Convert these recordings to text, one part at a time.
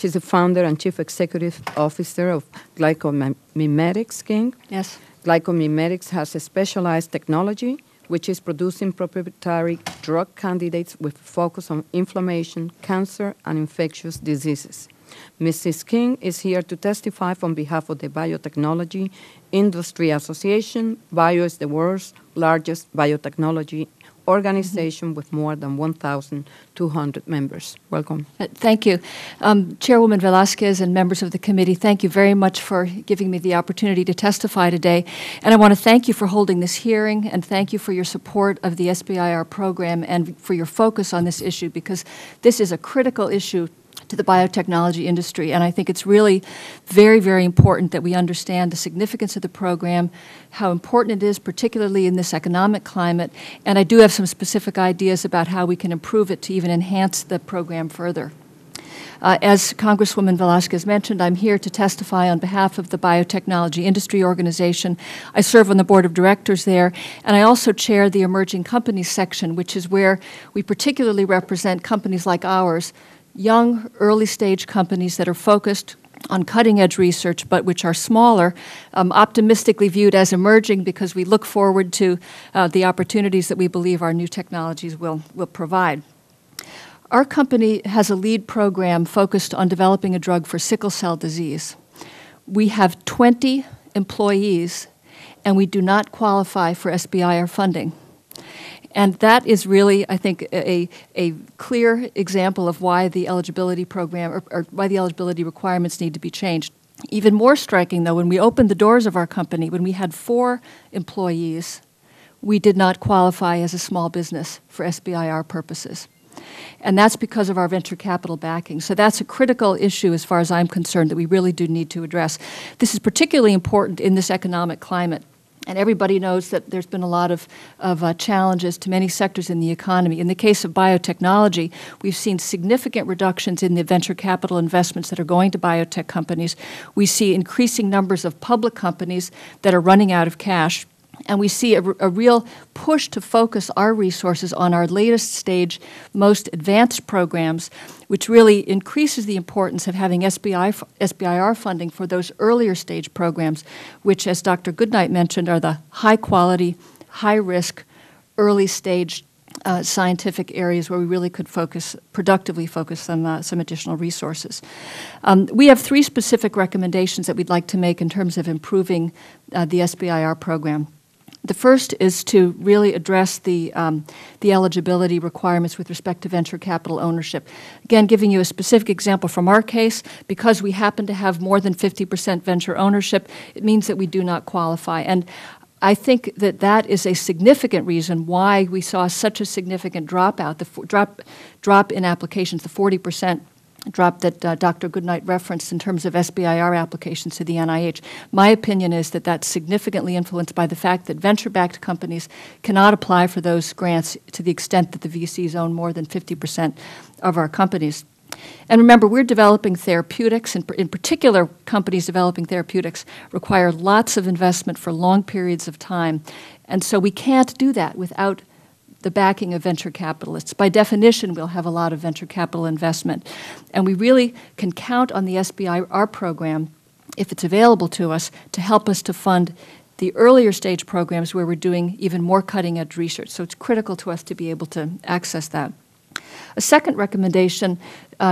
She's the founder and chief executive officer of GlycoMimetics, King. Yes. GlycoMimetics has a specialized technology which is producing proprietary drug candidates with focus on inflammation, cancer, and infectious diseases. Mrs. King is here to testify on behalf of the Biotechnology Industry Association. Bio is the world's largest biotechnology organization with more than 1,200 members. Welcome. Thank you. Chairwoman Velasquez and members of the committee, thank you very much for giving me the opportunity to testify today. And I want to thank you for holding this hearing, and thank you for your support of the SBIR program and for your focus on this issue, because this is a critical issue to the biotechnology industry, and I think it's really very, very important that we understand the significance of the program, how important it is, particularly in this economic climate, and I do have some specific ideas about how we can improve it to even enhance the program further. As Congresswoman Velasquez mentioned, I'm here to testify on behalf of the Biotechnology Industry Organization. I serve on the board of directors there, and I also chair the Emerging Companies section, which is where we particularly represent companies like ours, young, early-stage companies that are focused on cutting-edge research, but which are smaller, optimistically viewed as emerging because we look forward to the opportunities that we believe our new technologies will provide. Our company has a lead program focused on developing a drug for sickle cell disease. We have 20 employees, and we do not qualify for SBIR funding. And that is really, I think, a clear example of why the eligibility program or why the eligibility requirements need to be changed. Even more striking, though, when we opened the doors of our company, when we had 4 employees, we did not qualify as a small business for SBIR purposes. And that's because of our venture capital backing. So that's a critical issue as far as I'm concerned that we really do need to address. This is particularly important in this economic climate. And everybody knows that there's been a lot of challenges to many sectors in the economy. In the case of biotechnology, we've seen significant reductions in the venture capital investments that are going to biotech companies. We see increasing numbers of public companies that are running out of cash. And we see a real push to focus our resources on our latest stage, most advanced programs, which really increases the importance of having SBIR funding for those earlier stage programs, which, as Dr. Goodnight mentioned, are the high-quality, high-risk, early-stage scientific areas where we really could productively focus some additional resources. We have 3 specific recommendations that we'd like to make in terms of improving the SBIR program. The first is to really address the eligibility requirements with respect to venture capital ownership. Again, giving you a specific example from our case, because we happen to have more than 50% venture ownership, it means that we do not qualify. And I think that that is a significant reason why we saw such a significant drop in applications, the 40% drop that Dr. Goodnight referenced in terms of SBIR applications to the NIH. My opinion is that that's significantly influenced by the fact that venture-backed companies cannot apply for those grants to the extent that the VCs own more than 50% of our companies. And remember, we're developing therapeutics, and in particular, companies developing therapeutics require lots of investment for long periods of time. And so we can't do that without the backing of venture capitalists. By definition, we'll have a lot of venture capital investment. And we really can count on the SBIR program, if it's available to us, to help us to fund the earlier stage programs where we're doing even more cutting-edge research. So it's critical to us to be able to access that. A second recommendation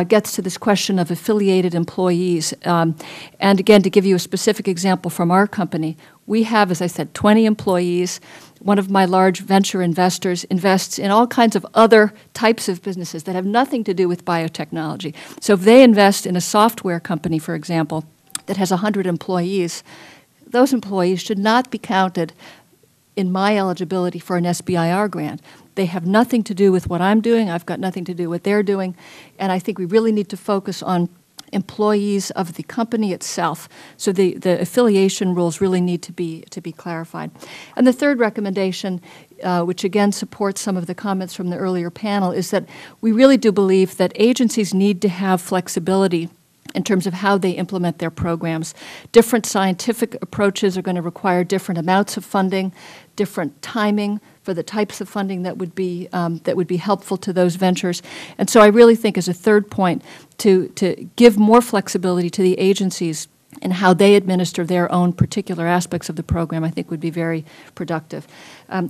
gets to this question of affiliated employees. And again, to give you a specific example from our company, we have, as I said, 20 employees. One of my large venture investors invests in all kinds of other types of businesses that have nothing to do with biotechnology. So if they invest in a software company, for example, that has 100 employees, those employees should not be counted in my eligibility for an SBIR grant. They have nothing to do with what I'm doing. I've got nothing to do with what they're doing. And I think we really need to focus on employees of the company itself. So the affiliation rules really need to be clarified. And the third recommendation, which again supports some of the comments from the earlier panel, is that we really do believe that agencies need to have flexibility in terms of how they implement their programs. Different scientific approaches are going to require different amounts of funding, different timing for the types of funding that would be helpful to those ventures. And so I really think, as a third point, to give more flexibility to the agencies in how they administer their own particular aspects of the program, I think would be very productive.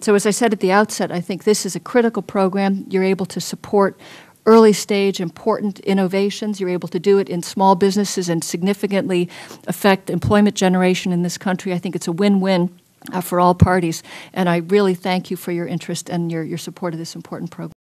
So as I said at the outset, I think this is a critical program. You're able to support early stage important innovations. You're able to do it in small businesses and significantly affect employment generation in this country. I think it's a win-win for all parties. And I really thank you for your interest and your support of this important program.